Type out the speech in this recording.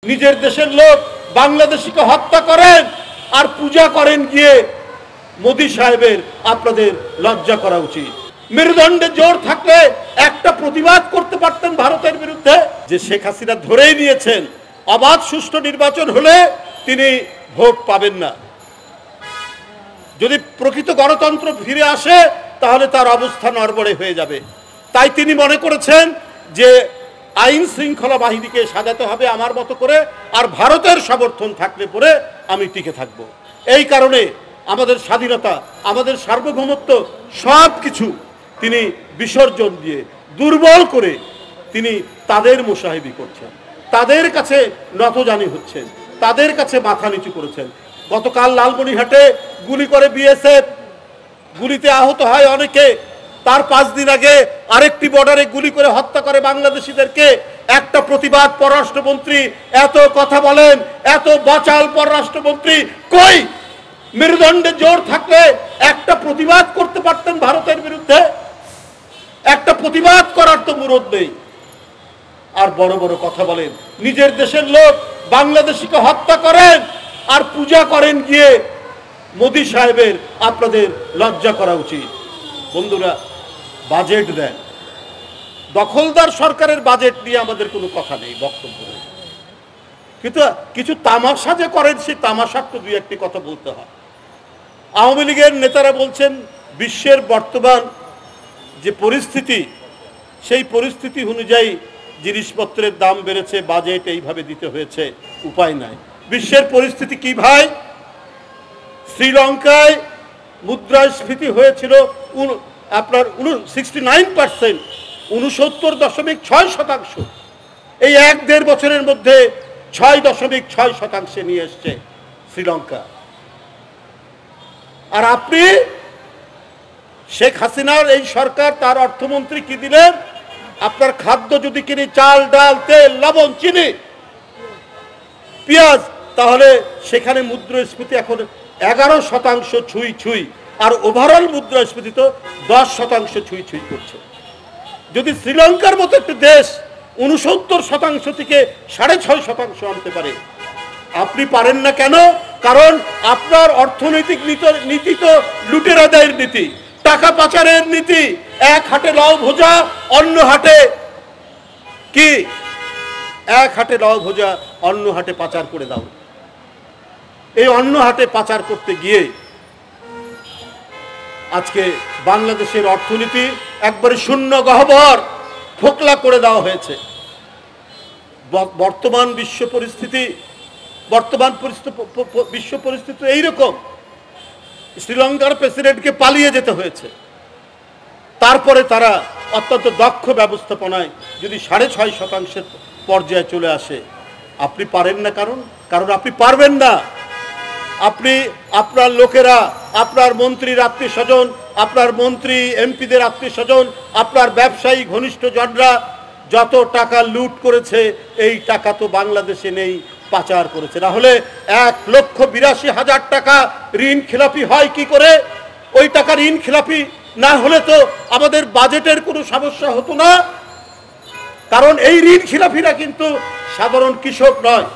নিজের দেশের লোক বাংলাদেশিকে হত্যা করেন আর পূজা করেন গিয়ে মোদি সাহেবের আপনাদের লজ্জা করা উচিত। মেরুদণ্ডে জোর থাকলে একটা প্রতিবাদ করতে পারতেন ভারতের বিরুদ্ধে। যে শেখ হাসিনা ধরেই নিয়েছেন অবাধ সুষ্ঠু নির্বাচন হলে তিনি ভোট পাবেন না। যদি প্রকৃত গণতন্ত্র ফিরে আসে তাহলে তার অবস্থা নড়বড়ে হয়ে যাবে। তাই তিনি মনে করেছেন যে আইন শৃঙ্খলা বাহিনীকে সাজাতে হবে আমার মতো করে, আর ভারতের সমর্থন থাকলে পরে আমি টিকে থাকব। এই কারণে আমাদের স্বাধীনতা, আমাদের সার্বভৌমত্ব সব কিছু তিনি বিসর্জন দিয়ে দুর্বল করে তিনি তাদের মুসাহিবি করছেন, তাদের কাছে নতজানি হচ্ছেন, তাদের কাছে মাথা নিচু করেছেন। গতকাল লালমনিরহাটে গুলি করে বিএসএফ, গুলিতে আহত হয় অনেকে। তার 5 দিন আগে আরেকটি বর্ডারে গুলি করে হত্যা করে বাংলাদেশিদেরকে। একটা প্রতিবাদ পররাষ্ট্রমন্ত্রী এত কথা বলেন, এত বাচাল পররাষ্ট্রমন্ত্রী কই? মেরুদণ্ডে জোর থাকলে একটা প্রতিবাদ করতে পারতেন ভারতের বিরুদ্ধে। একটা প্রতিবাদ করার তো মুরদ নেই, আর বড় বড় কথা বলেন। নিজের দেশের লোক বাংলাদেশিকে হত্যা করেন আর পূজা করেন গিয়ে মোদি সাহেবের আপনাদের লজ্জা করা উচিত। বন্ধুরা, বাজেট দেন, দখলদার সরকারের বাজেট নিয়ে আমাদের কোনো কথা নেই, বক্তব্য নেই, কিন্তু কিছু তামাশা যে করেন সেই তামাশার তো দুই একটি কথা বলতে হয়। আওয়ামী লীগের নেতারা বলছেন বিশ্বের বর্তমান যে পরিস্থিতি, সেই পরিস্থিতি অনুযায়ী জিনিসপত্রের দাম বেড়েছে, বাজেট এইভাবে দিতে হয়েছে, উপায় নাই। বিশ্বের পরিস্থিতি কি ভাই? শ্রীলঙ্কায় মুদ্রাস্ফীতি হয়েছিল আপনার 69%, 69.6%। এই 1-1.5 বছরের মধ্যে 6.6% নিয়ে এসছে শ্রীলঙ্কা। আর আপনি শেখ হাসিনার এই সরকার, তার অর্থমন্ত্রী কি দিলেন? আপনার খাদ্য যদি কিনি, চাল, ডাল, তেল, লবণ, চিনি, পেঁয়াজ, তাহলে সেখানে মুদ্রাস্ফীতি এখন 11% ছুঁই ছুঁই, আর ওভারঅল মুদ্রাস্ফীতি তো 10% ছুঁই ছুঁই করছে। যদি শ্রীলঙ্কার মতো একটি দেশ 69% থেকে 6.5% আনতে পারে, আপনি পারেন না কেন? কারণ আপনার অর্থনৈতিক নীতি তো লুটেরাদের নীতি, টাকা পাচারের নীতি। এক হাটে লাউ ভোজা, অন্য হাটে কি? এক হাটে লাউ ভোজা, অন্য হাটে পাচার করে দাও। এই অন্য হাটে পাচার করতে গিয়ে আজকে বাংলাদেশের অর্থনীতি একবারে শূন্য গহ্বর, ফোকলা করে দেওয়া হয়েছে। বর্তমান বিশ্ব পরিস্থিতি এইরকম। শ্রীলঙ্কার প্রেসিডেন্টকে পালিয়ে যেতে হয়েছে। তারপরে তারা অত্যন্ত দক্ষ ব্যবস্থাপনায় যদি 6.5% পর্যায়ে চলে আসে। আপনি পারেন না, কারণ আপনি পারবেন না। আপনি, আপনার লোকেরা, আপনার মন্ত্রীর আত্মীয় স্বজন, আপনার মন্ত্রী এমপিদের আত্মীয় স্বজন, আপনার ব্যবসায়ী ঘনিষ্ঠজনরা যত টাকা লুট করেছে, এই টাকা তো বাংলাদেশে নেই, পাচার করেছে। না হলে 1,82,000 টাকা ঋণ খেলাপি হয় কি করে? ওই টাকা ঋণ খেলাপি না হলে তো আমাদের বাজেটের কোনো সমস্যা হতো না। কারণ এই ঋণ খেলাপিরা কিন্তু সাধারণ কৃষক নয়,